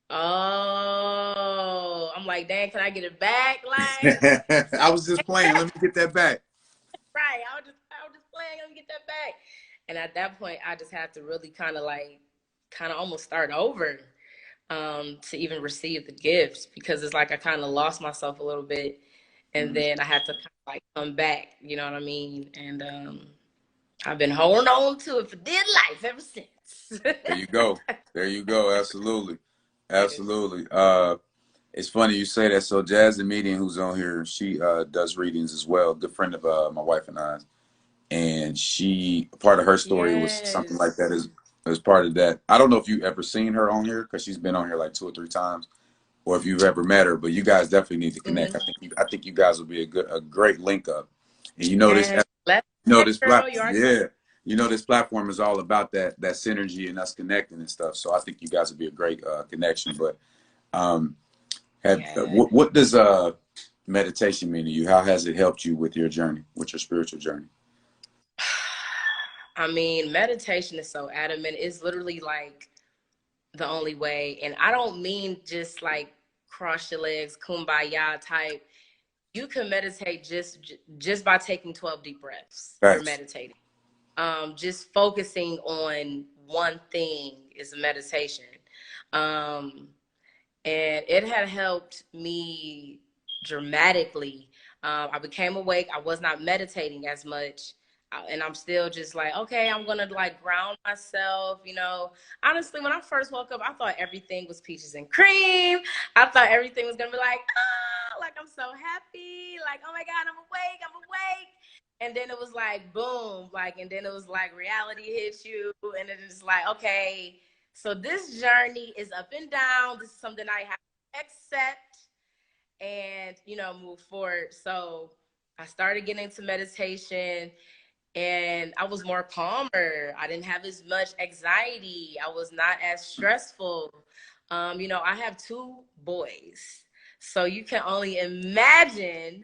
Speaker 6: oh, I'm like, dang, can I get it back? Like,
Speaker 7: I was just playing. Let me get that back.
Speaker 6: Right. I was just playing. Let me get that back. And at that point, I just had to really kind of almost start over to even receive the gifts, because it's like I kind of lost myself a little bit. And then I had to kind of like come back, you know what I mean? And I've been holding on to it for dear life ever since.
Speaker 7: There you go. There you go. Absolutely. Absolutely. It's funny you say that. So Jasmine Median, who's on here, she does readings as well. Good friend of my wife and I. And part of her story was something like that as part of that. I don't know if you've ever seen her on here, because she's been on here like 2 or 3 times, or if you've ever met her, but you guys definitely need to connect. I think you guys will be a great link up. And you know, this platform is all about that synergy and us connecting and stuff. So I think you guys would be a great connection. But
Speaker 6: Yeah.
Speaker 7: What does meditation mean to you? How has it helped you with your journey, with your spiritual journey?
Speaker 6: I mean, meditation is so adamant. It's literally like the only way. And I don't mean just like cross your legs, kumbaya type. You can meditate just by taking 12 deep breaths. You're
Speaker 7: Facts.
Speaker 6: meditating. Just focusing on one thing is a meditation. Um, and it had helped me dramatically. I became awake. I was not meditating as much. And I'm still just like, okay, I'm gonna like ground myself, you know. Honestly, when I first woke up, I thought everything was peaches and cream. I thought everything was gonna be like, ah, like I'm so happy, like, oh my God, I'm awake. And then it was like, boom, like, and then it was like reality hits you, and it's like, okay, so this journey is up and down. This is something I have to accept and, you know, move forward. So I started getting into meditation and I was more calmer. I didn't have as much anxiety. I was not as stressful. You know, I have 2 boys. So you can only imagine,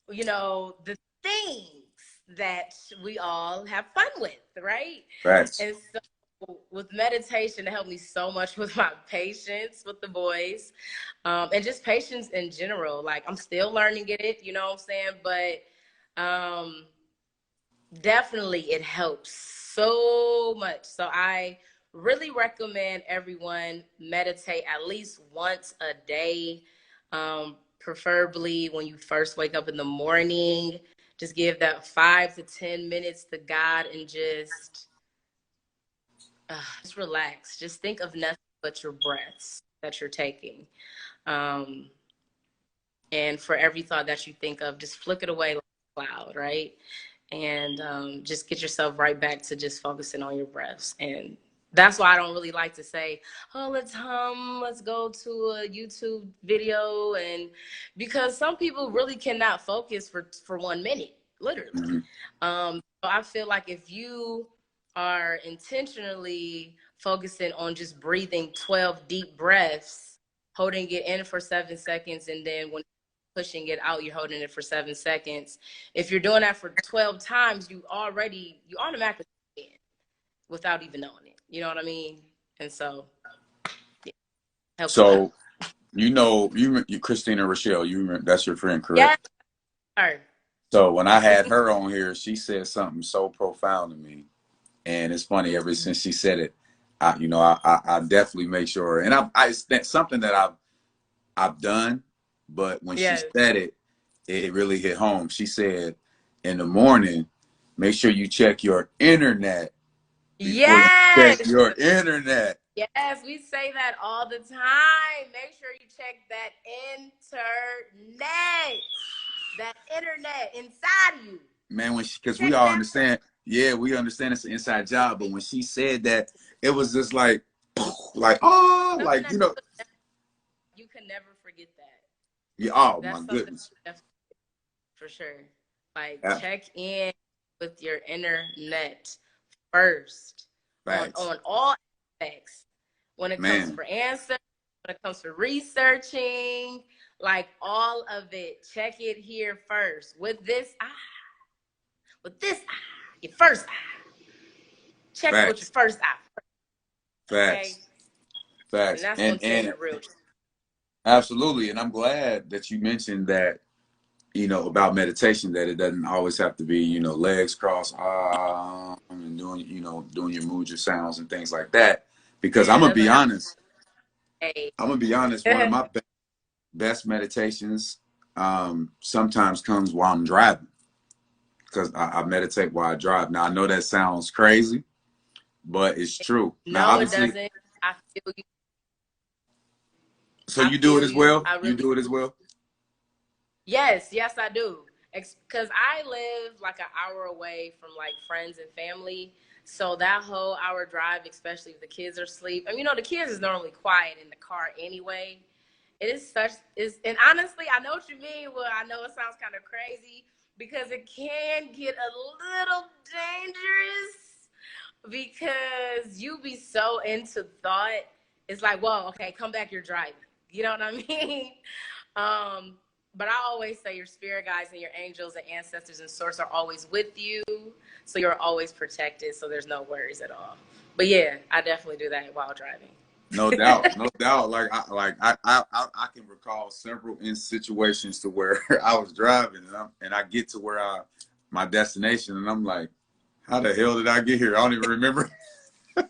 Speaker 6: you know, the things that we all have fun with, right?
Speaker 7: Facts.
Speaker 6: And so with meditation, it helped me so much with my patience with the boys, and just patience in general. Like I'm still learning it, you know what I'm saying? But definitely it helps so much. So I really recommend everyone meditate at least once a day, preferably when you first wake up in the morning. Just give that 5 to 10 minutes to God and just relax. Just think of nothing but your breaths that you're taking. Um, and for every thought that you think of, just flick it away like a cloud, right? And just get yourself right back to just focusing on your breaths. And that's why I don't really like to say, oh, let's hum, let's go to a YouTube video. And because some people really cannot focus for 1 minute, literally.
Speaker 7: Mm-hmm.
Speaker 6: So I feel like if you are intentionally focusing on just breathing 12 deep breaths, holding it in for 7 seconds, and then when pushing it out, you're holding it for 7 seconds. If you're doing that for 12 times, you automatically in without even knowing it. You know what I mean? And so, yeah.
Speaker 7: So, you know, you Christina Rochelle, you remember, that's your friend, correct?
Speaker 6: Yeah.
Speaker 7: So when I had her on here, she said something so profound to me. And it's funny, ever since she said it, I definitely make sure, and it's something that I've done, but when she said it, it really hit home. She said, in the morning, make sure you check your internet before you check your internet.
Speaker 6: Yes, we say that all the time. Make sure you check that internet inside you.
Speaker 7: Man, because we all understand, we understand it's an inside job, but when she said that, it was just like, oh, like, you know.
Speaker 6: You can never forget that.
Speaker 7: Yeah, oh, my goodness.
Speaker 6: For sure. Like, check in with your internet first. On all aspects. When it comes for answers, when it comes for researching, like all of it, check it here first. With this your first eye. Check it with your first eye.
Speaker 7: Facts. Facts.
Speaker 6: And that's going to tell you real truth.
Speaker 7: Absolutely. And I'm glad that you mentioned that, you know, about meditation, that it doesn't always have to be, you know, legs crossed, and doing your mudra sounds and things like that. Because I'm gonna be honest. One of my best meditations sometimes comes while I'm driving, because I meditate while I drive. Now I know that sounds crazy, but it's true.
Speaker 6: No,
Speaker 7: now,
Speaker 6: it doesn't. I feel you.
Speaker 7: So you do it as well? You do it as well?
Speaker 6: Yes, I do. Because I live like an hour away from like friends and family. So that whole hour drive, especially if the kids are asleep, and you know, the kids is normally quiet in the car anyway. And honestly, I know what you mean. Well, I know it sounds kind of crazy because it can get a little dangerous because you be so into thought. It's like, well, okay, come back, you're driving. You know what I mean? But I always say your spirit guides and your angels and ancestors and source are always with you. So you're always protected. So there's no worries at all. But yeah, I definitely do that while driving.
Speaker 7: No doubt, no doubt. I can recall several in situations to where I was driving and I get to where my destination and I'm like, how the hell did I get here? I don't even remember.
Speaker 6: An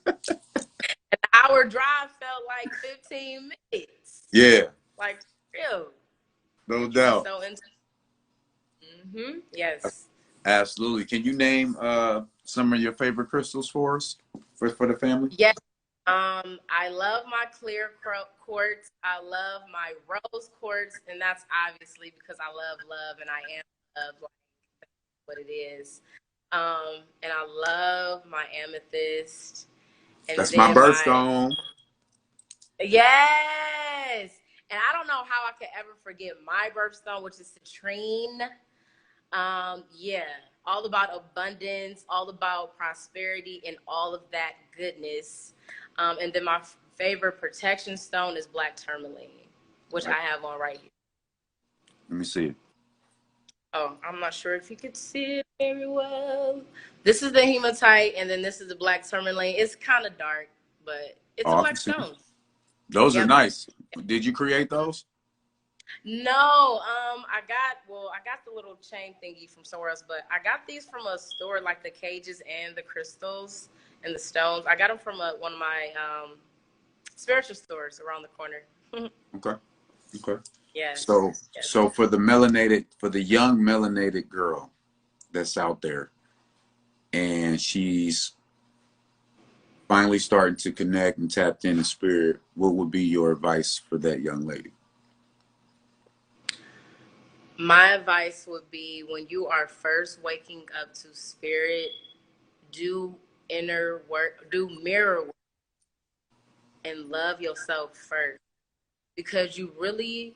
Speaker 6: hour drive felt like 15 minutes.
Speaker 7: Yeah.
Speaker 6: Like real.
Speaker 7: No doubt.
Speaker 6: So yes.
Speaker 7: Absolutely. Can you name some of your favorite crystals for us, for the family?
Speaker 6: Yes. I love my clear quartz. I love my rose quartz, and that's obviously because I love and I am love, like that's what it is. And I love my amethyst. And
Speaker 7: that's my birthstone.
Speaker 6: Yes. And I don't know how I could ever forget my birthstone, which is citrine. Yeah, all about abundance, all about prosperity, and all of that goodness. And then my favorite protection stone is black tourmaline, which I have on right here.
Speaker 7: Let me see it.
Speaker 6: Oh, I'm not sure if you could see it very well. This is the hematite, and then this is the black tourmaline. It's kind of dark, but it's a black stone.
Speaker 7: Those are nice. Did you create those?
Speaker 6: No, I got the little chain thingy from somewhere else, but I got these from a store, like the cages and the crystals and the stones. I got them from one of my spiritual stores around the corner.
Speaker 7: Okay.
Speaker 6: Yeah.
Speaker 7: So for the young melanated girl that's out there, and she's finally starting to connect and tapped in the spirit, what would be your advice for that young lady?
Speaker 6: My advice would be, when you are first waking up to spirit, do inner work, do mirror work, and love yourself first, because you really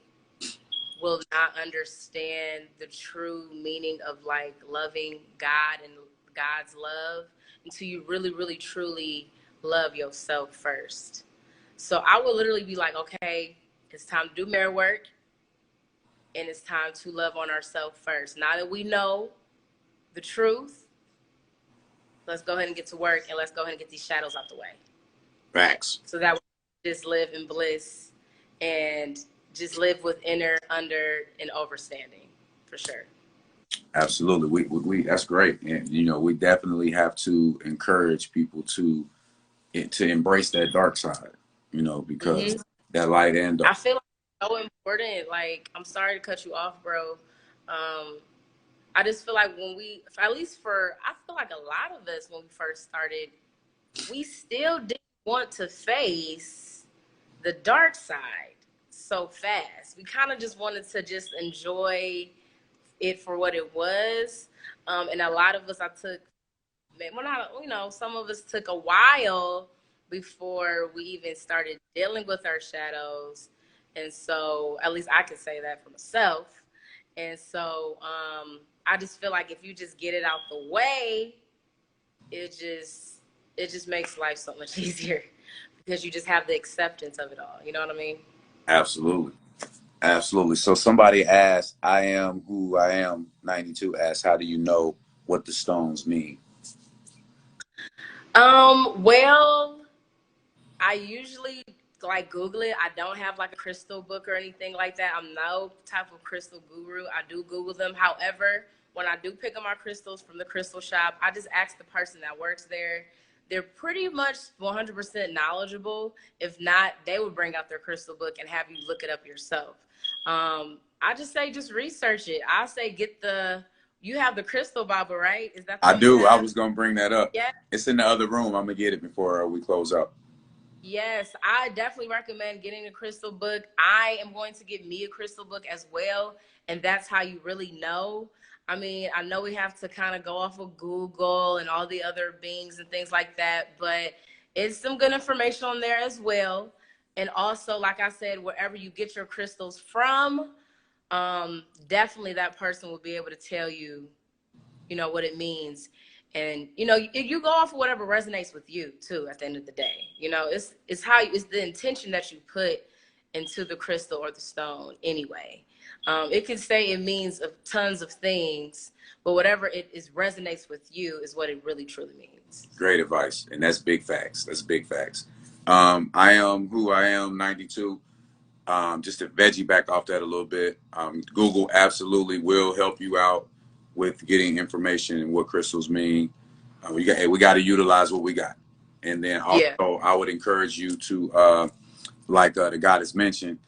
Speaker 6: will not understand the true meaning of like loving God and God's love until you really, really, truly love yourself first. So I would literally be like, okay, it's time to do mirror work. And it's time to love on ourselves first. Now that we know the truth, let's go ahead and get to work, and let's go ahead and get these shadows out the way.
Speaker 7: Facts.
Speaker 6: So that we just live in bliss and just live with inner, under, and overstanding, for sure.
Speaker 7: Absolutely. We that's great. And, we definitely have to encourage people to embrace that dark side, because that light and dark.
Speaker 6: I feel like it's so important. Like, I'm sorry to cut you off, bro. I just feel like I feel like a lot of us, when we first started, we still didn't want to face the dark side so fast. We kind of just wanted to just enjoy it for what it was. And a lot of us, some of us took a while before we even started dealing with our shadows. And so, at least I can say that for myself. And so, I just feel like if you just get it out the way, it just makes life so much easier, because you just have the acceptance of it all. You know what I mean?
Speaker 7: Absolutely. Absolutely. So somebody asked, I am who I am, 92 asked, how do you know what the stones mean?
Speaker 6: Well, I usually Google it. I don't have like a crystal book or anything like that. I'm no type of crystal guru. I do Google them. However, when I do pick up my crystals from the crystal shop, I just ask the person that works there. They're pretty much 100% knowledgeable. If not, they would bring out their crystal book and have you look it up yourself. I just say, just research it. I say, you have the crystal Bible, right? Is that the
Speaker 7: I do. I was going to bring that up.
Speaker 6: Yeah.
Speaker 7: It's in the other room. I'm going to get it before we close up.
Speaker 6: Yes, I definitely recommend getting a crystal book. I am going to get me a crystal book as well. And that's how you really know. I mean, I know we have to kind of go off of Google and all the other Bings and things like that, but it's some good information on there as well. And also, like I said, wherever you get your crystals from, definitely that person will be able to tell you, what it means. And, you go off of whatever resonates with you too, at the end of the day. It's the intention that you put into the crystal or the stone anyway. It can say it means tons of things, but whatever it is resonates with you is what it really truly means.
Speaker 7: Great advice, and that's big facts. That's big facts. I am who I am, 92. Just to veggie back off that a little bit, Google absolutely will help you out with getting information and what crystals mean. We got to utilize what we got. And then also, I would encourage you to, like the goddess mentioned,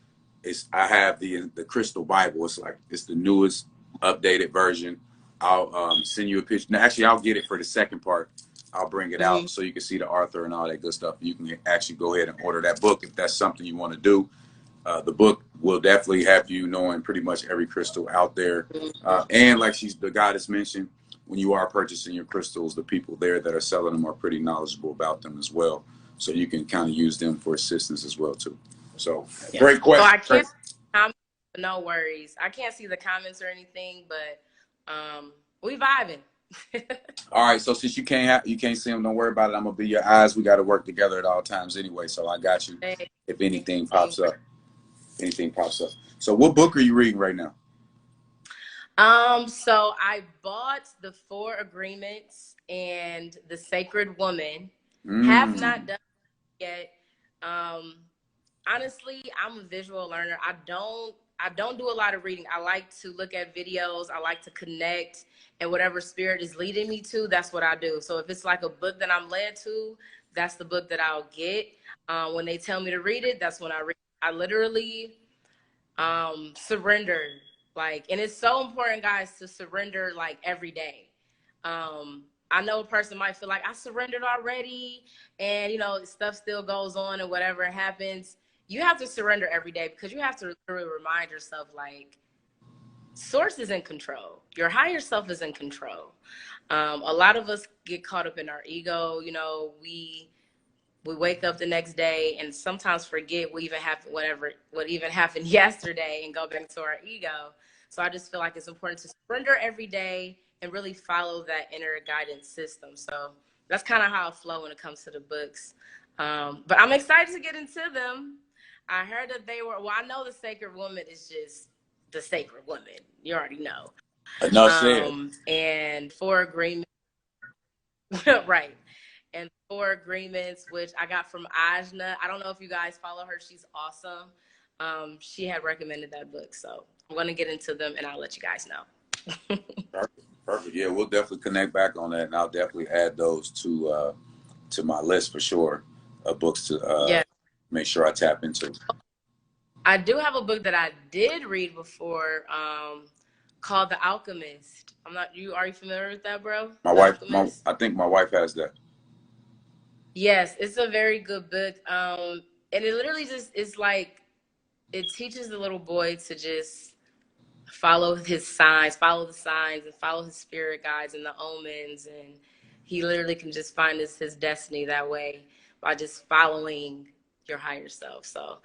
Speaker 7: I have the Crystal Bible. It's the newest updated version. I'll send you a picture. Now, actually, I'll get it for the second part. I'll bring it out so you can see the author and all that good stuff. You can actually go ahead and order that book if that's something you want to do. The book will definitely have you knowing pretty much every crystal out there. And like the goddess mentioned, when you are purchasing your crystals, the people there that are selling them are pretty knowledgeable about them as well. So you can kind of use them for assistance as well too. So great question.
Speaker 6: So I can't comment, no worries. I can't see the comments or anything, but we vibing.
Speaker 7: All right, so since you can't see them, don't worry about it. I'm gonna be your eyes. We got to work together at all times anyway. So I got you. If anything pops up, So what book are you reading right now?
Speaker 6: So I bought The Four Agreements and The Sacred Woman. Have not done it yet. Honestly, I'm a visual learner. I don't do a lot of reading. I like to look at videos. I like to connect, and whatever spirit is leading me to, that's what I do. So if it's like a book that I'm led to, that's the book that I'll get. When they tell me to read it, that's when I read. I literally surrender. And it's so important, guys, to surrender every day. I know a person might feel like I surrendered already and, stuff still goes on and whatever happens. You have to surrender every day because you have to literally remind yourself, source is in control. Your higher self is in control. A lot of us get caught up in our ego. We wake up the next day and sometimes forget what even happened yesterday and go back to our ego. So I just feel like it's important to surrender every day and really follow that inner guidance system. So that's kind of how I flow when it comes to the books. But I'm excited to get into them. I heard that I know The Sacred Woman is just the sacred woman. You already know. And Four Agreements, right. And Four Agreements, which I got from Ajna. I don't know if you guys follow her. She's awesome. She had recommended that book. So I'm going to get into them and I'll let you guys know.
Speaker 7: Perfect. Yeah, we'll definitely connect back on that. And I'll definitely add those to my list for sure of books to make sure I tap into.
Speaker 6: I do have a book that I did read before called The Alchemist. Are you familiar with that, bro?
Speaker 7: I think my wife has that.
Speaker 6: Yes, it's a very good book. And it literally just is it teaches the little boy to just follow the signs and follow his spirit guides and the omens. And he literally can just find his destiny that way by just following your higher self. So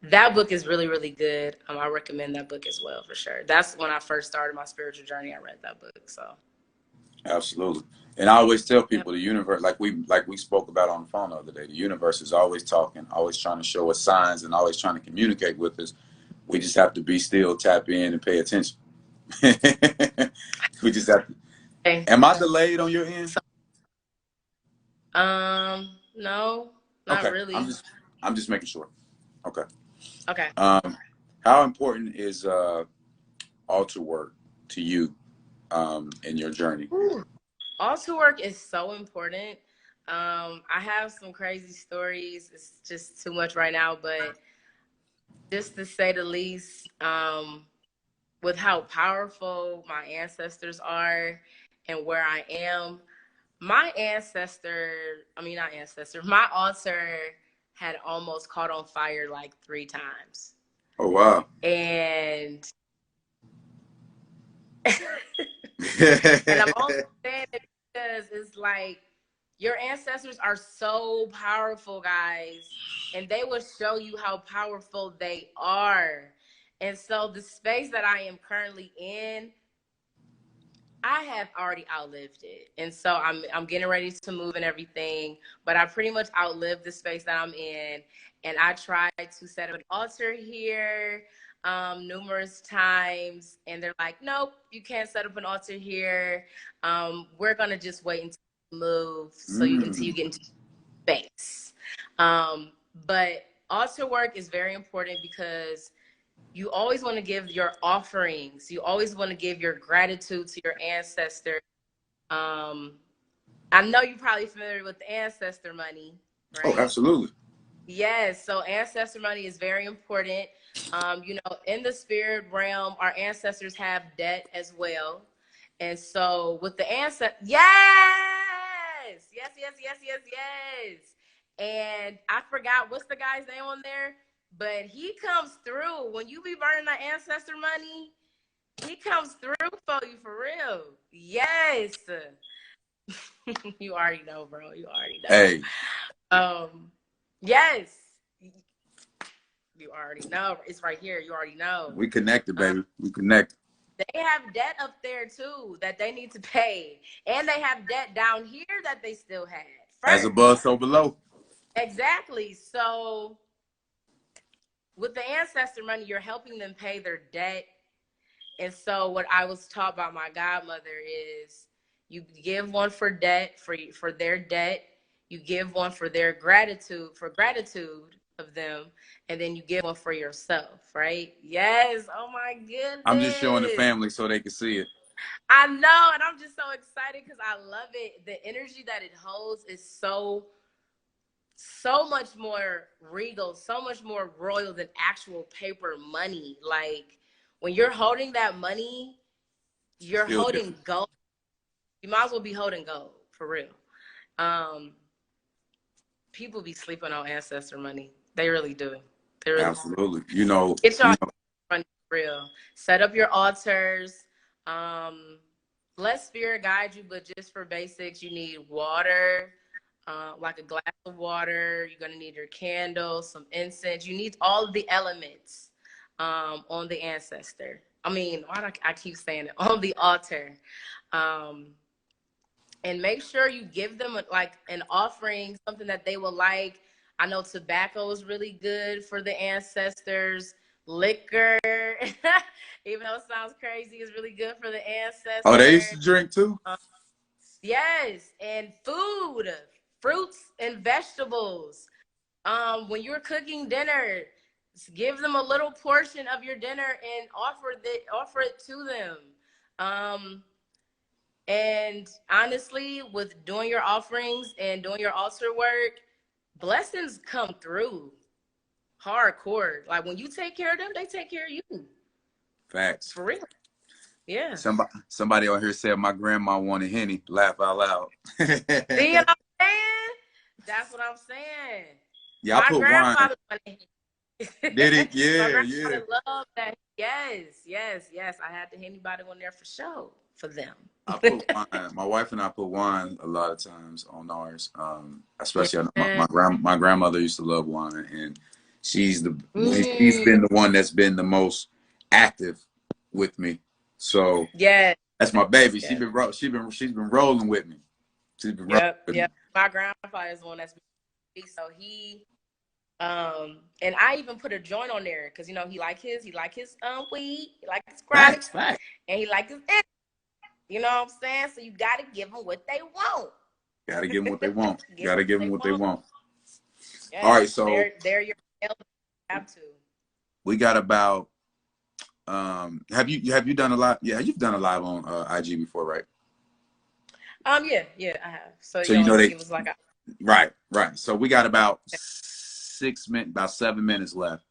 Speaker 6: that book is really, really good. I recommend that book as well, for sure. That's when I first started my spiritual journey. I read that book. So
Speaker 7: absolutely. And I always tell people the universe, like we spoke about on the phone the other day, the universe is always talking, always trying to show us signs and always trying to communicate with us. We just have to be still, tap in, and pay attention. We just have to. Am I delayed on your end?
Speaker 6: No, not really.
Speaker 7: I'm just making sure. Okay.
Speaker 6: Okay.
Speaker 7: How important is altar work to you in your journey?
Speaker 6: Altar work is so important. I have some crazy stories. It's just too much right now, but just to say the least, with how powerful my ancestors are and where I am, my altar had almost caught on fire 3 times.
Speaker 7: Oh, wow.
Speaker 6: And and I'm only saying it because it's your ancestors are so powerful, guys, and they will show you how powerful they are. And so the space that I am currently in, I have already outlived it, and so I'm getting ready to move and everything. But I pretty much outlived the space that I'm in, and I tried to set up an altar here numerous times, and they're like, "Nope, you can't set up an altar here. We're gonna just wait until you move, until you get into space." But altar work is very important because you always want to give your offerings. You always want to give your gratitude to your ancestors. I know you're probably familiar with the ancestor money, right?
Speaker 7: Oh, absolutely.
Speaker 6: Yes. So ancestor money is very important. In the spirit realm, our ancestors have debt as well. And so with the ancestors, yes. And I forgot what's the guy's name on there, but he comes through. When you be burning that ancestor money, he comes through for you for real. Yes. You already know, bro. You already know.
Speaker 7: Hey.
Speaker 6: Yes. You already know. It's right here. You already know.
Speaker 7: We connected, baby. We connected.
Speaker 6: They have debt up there too that they need to pay. And they have debt down here that they still had.
Speaker 7: As above, so below.
Speaker 6: Exactly. So with the ancestor money, you're helping them pay their debt. And so what I was taught by my godmother is you give one for debt, for their debt. You give one for their gratitude, of them, and then you give one for yourself, right? Yes. Oh my goodness.
Speaker 7: I'm just showing the family so they can see it.
Speaker 6: I know, and I'm just so excited because I love it. The energy that it holds is so much more regal, so much more royal than actual paper money. Like when you're holding that money, you're holding gold. You might as well be holding gold for real. People be sleeping on ancestor money. They really do. They really
Speaker 7: absolutely.
Speaker 6: Do. Get your money for real. Set up your altars. Let spirit guide you, but just for basics, you need water, like a glass of water. You're gonna need your candle, some incense. You need all of the elements on the ancestor. I mean, why do I keep saying it? On the altar. And make sure you give them like an offering, something that they will like. I know tobacco is really good for the ancestors. Liquor, even though it sounds crazy, is really good for the ancestors.
Speaker 7: Oh, they used to drink too?
Speaker 6: Yes, and food, fruits and vegetables. When you're cooking dinner, give them a little portion of your dinner and offer it to them. And honestly, with doing your offerings and doing your altar work, blessings come through hardcore. Like when you take care of them, they take care of you.
Speaker 7: Facts.
Speaker 6: For real. Yeah.
Speaker 7: Somebody on here said my grandma wanted Henny. Laugh out loud.
Speaker 6: See what I'm saying? That's what I'm saying.
Speaker 7: Yeah, I put
Speaker 6: grandfather
Speaker 7: wine. Did it? Yeah,
Speaker 6: yeah. Love that. Yes. I had the Henny bottle on there for sure for them.
Speaker 7: I put wine. My wife and I put wine a lot of times on ours. Especially my grandmother used to love wine, and she's been the one that's been the most active with me. So
Speaker 6: yeah,
Speaker 7: that's my baby. She's been rolling with me. She's been rolling with me.
Speaker 6: My grandfather is the one that's been, so he and I even put a joint on there because he like his weed, he like his crack, and he like his. You know what I'm saying? So you got to give them what they want.
Speaker 7: Got to give them what they want. Got to give them what they want. Yes, all right, so
Speaker 6: they're your have to.
Speaker 7: We got about. Have you done a lot? Yeah, you've done a live on IG before, right?
Speaker 6: Yeah, I have. So
Speaker 7: it
Speaker 6: was like
Speaker 7: right. So we got about 7 minutes left.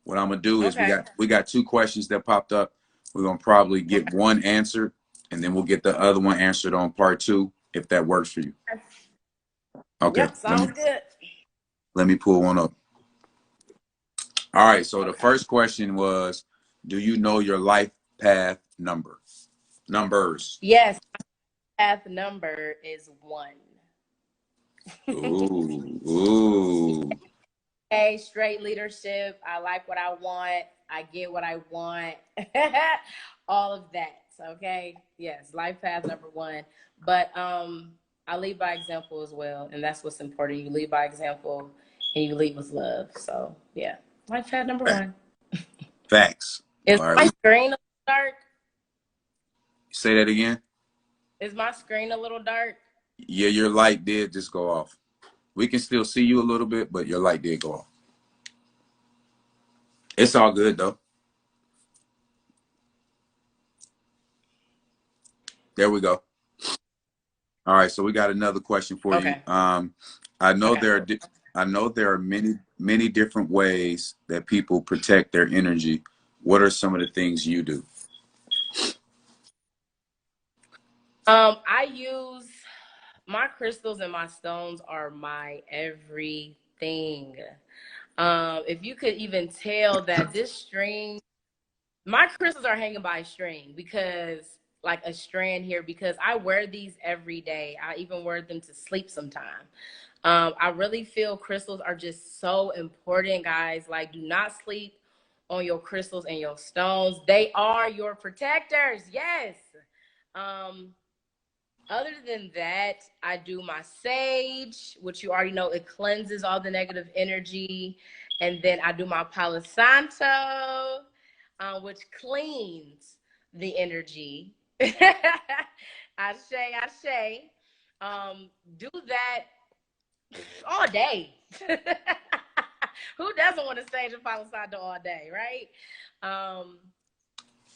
Speaker 7: What I'm gonna do is we got 2 questions that popped up. We're gonna probably get one answered, and then we'll get the other one answered on part 2, if that works for you. Okay.
Speaker 6: Yep, sounds good.
Speaker 7: Let me pull one up. All right. So the first question was, do you know your life path numbers?
Speaker 6: Yes. Path number is 1.
Speaker 7: Ooh.
Speaker 6: Hey, straight leadership. I like what I want. I get what I want. All of that. Okay. Yes. Life path number one. But I lead by example as well. And that's what's important. You lead by example and you lead with love. So yeah. Life path number one.
Speaker 7: Facts.
Speaker 6: Is
Speaker 7: All right.
Speaker 6: my screen a little dark?
Speaker 7: Say that again.
Speaker 6: Is my screen a little dark?
Speaker 7: Yeah, your light did just go off. We can still see you a little bit, but your light did go off. It's all good though. There we go. All right, so we got another question for you. I know there are many different ways that people protect their energy. What are some of the things you do?
Speaker 6: I use my crystals and my stones are my everything. If you could even tell that this string, my crystals are hanging by a string because like a strand here, because I wear these every day. I even wear them to sleep sometime. I really feel crystals are just so important, guys. Like, do not sleep on your crystals and your stones. They are your protectors. Yes. Other than that, I do my sage, which you already know, it cleanses all the negative energy. And then I do my Palo Santo, which cleans the energy. Ashe. Do that all day. Who doesn't want to sage a Palo Santo all day, right?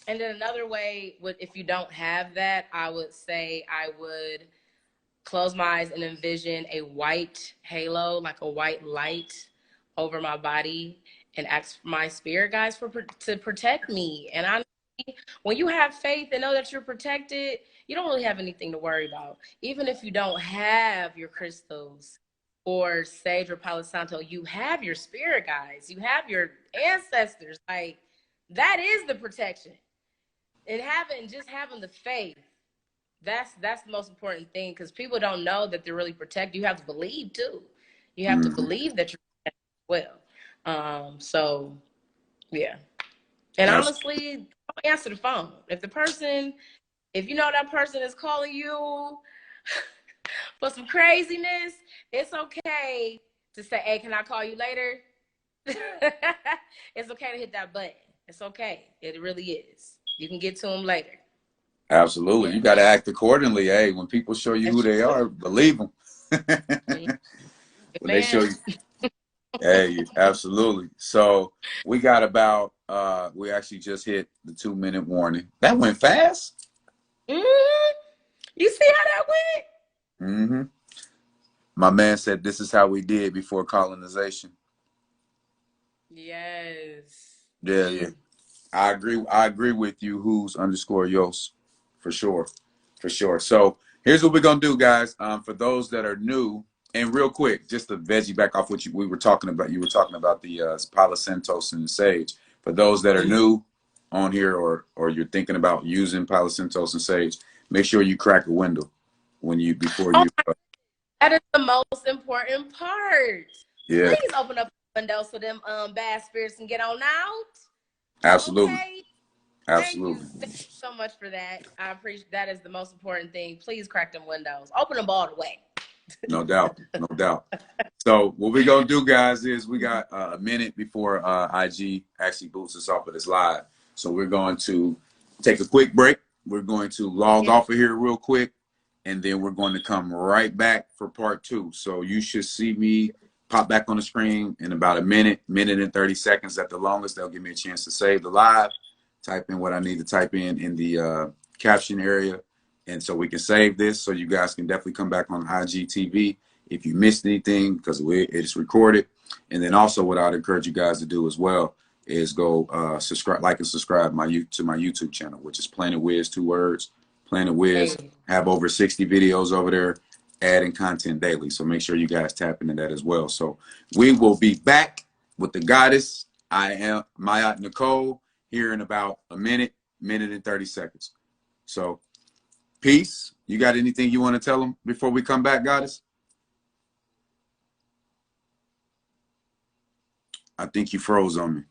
Speaker 6: And then another way would, if you don't have that, I would say I would close my eyes and envision a white halo, like a white light over my body, and ask my spirit guides to protect me. And honestly, when you have faith and know that you're protected, you don't really have anything to worry about. Even if you don't have your crystals or sage or Palo Santo, you have your spirit guides, you have your ancestors. Like, that is the protection. And having the faith, that's the most important thing, because people don't know that they're really protected. You have to believe too. You have to believe that you're protected as well. So yeah. And honestly, don't answer the phone. If you know that person is calling you for some craziness, it's okay to say, hey, can I call you later? It's okay to hit that button. It's okay. It really is. You can get to them later.
Speaker 7: Absolutely. Yeah. You got to act accordingly. Hey, when people show you who they are, believe them. When they show you. Hey, absolutely. So we got about, we actually just hit the 2-minute warning. That went fast.
Speaker 6: Mm-hmm. You see how that went?
Speaker 7: Mm-hmm. My man said this is how we did before colonization.
Speaker 6: Yes.
Speaker 7: Yeah. I agree with you, who's_Yos, for sure. So here's what we're gonna do, guys. For those that are new, and real quick, just to veggie back off what we were talking about. You were talking about the Palo Santos and the sage. For those that are new on here, or you're thinking about using Palo Santos and sage, make sure you crack a window before you.
Speaker 6: That is the most important part.
Speaker 7: Yeah.
Speaker 6: Please open up the window so them bad spirits can get on out.
Speaker 7: Absolutely.
Speaker 6: Okay.
Speaker 7: Absolutely.
Speaker 6: Thank you so much for that. I appreciate that. Is the most important thing. Please crack them windows. Open them all the way.
Speaker 7: No doubt. So what we're gonna do, guys, is we got a minute before IG actually boots us off of this live. So we're going to take a quick break. We're going to log off of here real quick, and then we're going to come right back for part 2. So you should see me pop back on the screen in about a minute and 30 seconds at the longest. That'll give me a chance to save the live, type in what I need to type in the caption area, and so we can save this, so you guys can definitely come back on IGTV if you missed anything, because it's recorded. And then also what I'd encourage you guys to do as well is go subscribe, like and subscribe to my YouTube channel, which is Planet Wiz, 2 words, Planet Wiz. Have over 60 videos over there, adding content daily. So make sure you guys tap into that as well. So we will be back with the goddess. I am Mayat Nicole here in about a minute and 30 seconds. So peace. You got anything you want to tell them before we come back, goddess? I think you froze on me.